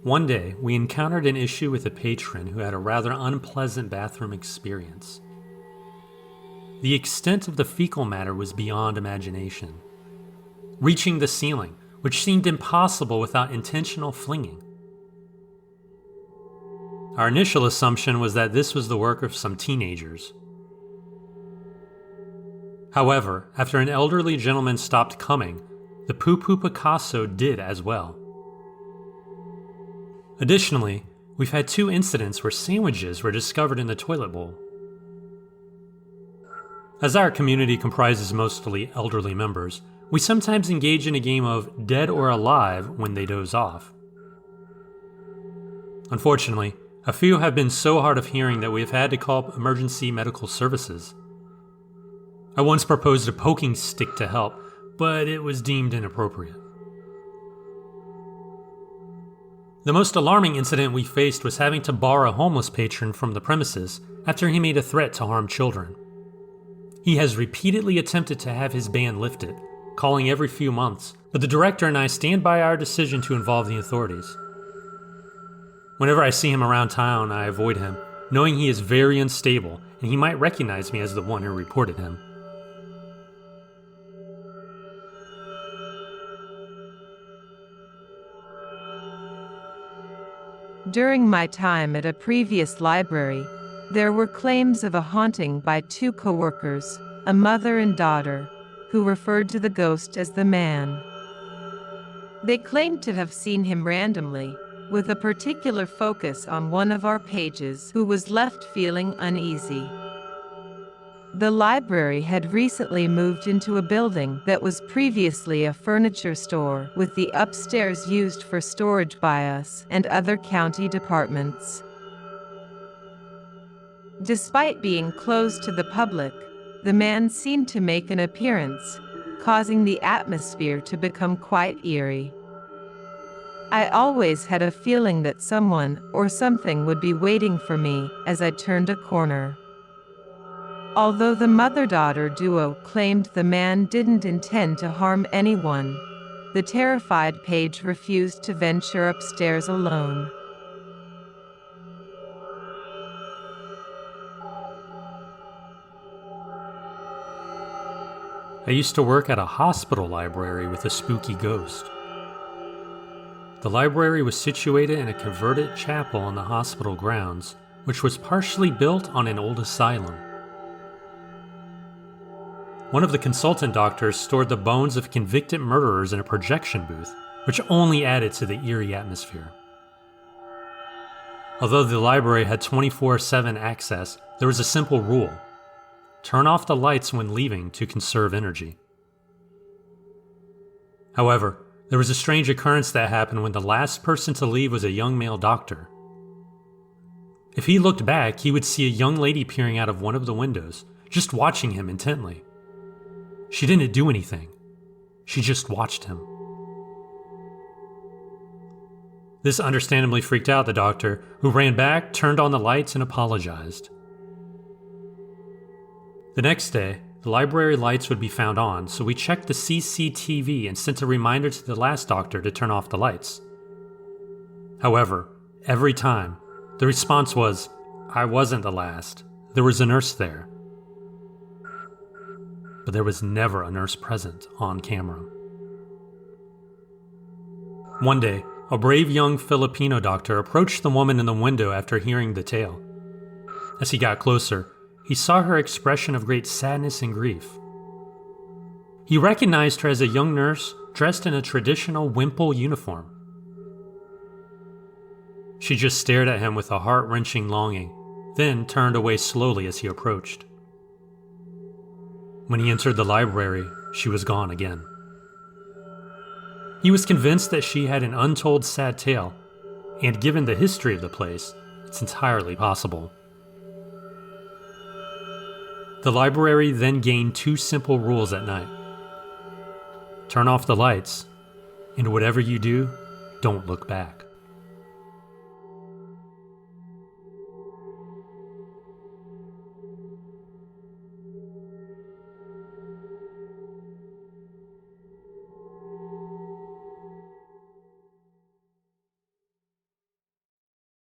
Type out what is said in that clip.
One day, we encountered an issue with a patron who had a rather unpleasant bathroom experience. The extent of the fecal matter was beyond imagination, reaching the ceiling, which seemed impossible without intentional flinging. Our initial assumption was that this was the work of some teenagers. However, after an elderly gentleman stopped coming, the Poo-Poo Picasso did as well. Additionally, we've had 2 incidents where sandwiches were discovered in the toilet bowl. As our community comprises mostly elderly members, we sometimes engage in a game of dead or alive when they doze off. Unfortunately, a few have been so hard of hearing that we have had to call emergency medical services. I once proposed a poking stick to help, but it was deemed inappropriate. The most alarming incident we faced was having to bar a homeless patron from the premises after he made a threat to harm children. He has repeatedly attempted to have his ban lifted, calling every few months, but the director and I stand by our decision to involve the authorities. Whenever I see him around town, I avoid him, knowing he is very unstable and he might recognize me as the one who reported him. During my time at a previous library, there were claims of a haunting by 2 coworkers, a mother and daughter, who referred to the ghost as the man. They claimed to have seen him randomly, with a particular focus on one of our pages, who was left feeling uneasy. The library had recently moved into a building that was previously a furniture store, with the upstairs used for storage by us and other county departments. Despite being closed to the public, the man seemed to make an appearance, causing the atmosphere to become quite eerie. I always had a feeling that someone or something would be waiting for me as I turned a corner. Although the mother-daughter duo claimed the man didn't intend to harm anyone, the terrified Paige refused to venture upstairs alone. I used to work at a hospital library with a spooky ghost. The library was situated in a converted chapel on the hospital grounds, which was partially built on an old asylum. One of the consultant doctors stored the bones of convicted murderers in a projection booth, which only added to the eerie atmosphere. Although the library had 24/7 access, there was a simple rule: turn off the lights when leaving to conserve energy. However, there was a strange occurrence that happened when the last person to leave was a young male doctor. If he looked back, he would see a young lady peering out of one of the windows, just watching him intently. She didn't do anything. She just watched him. This understandably freaked out the doctor, who ran back, turned on the lights, and apologized. The next day, the library lights would be found on, so we checked the CCTV and sent a reminder to the last doctor to turn off the lights. However, every time, the response was, "I wasn't the last. There was a nurse there." But there was never a nurse present on camera. One day, a brave young Filipino doctor approached the woman in the window after hearing the tale. As he got closer, he saw her expression of great sadness and grief. He recognized her as a young nurse dressed in a traditional wimple uniform. She just stared at him with a heart-wrenching longing, then turned away slowly as he approached. When he entered the library, she was gone again. He was convinced that she had an untold sad tale, and given the history of the place, it's entirely possible. The library then gained 2 simple rules at night. Turn off the lights, and whatever you do, don't look back.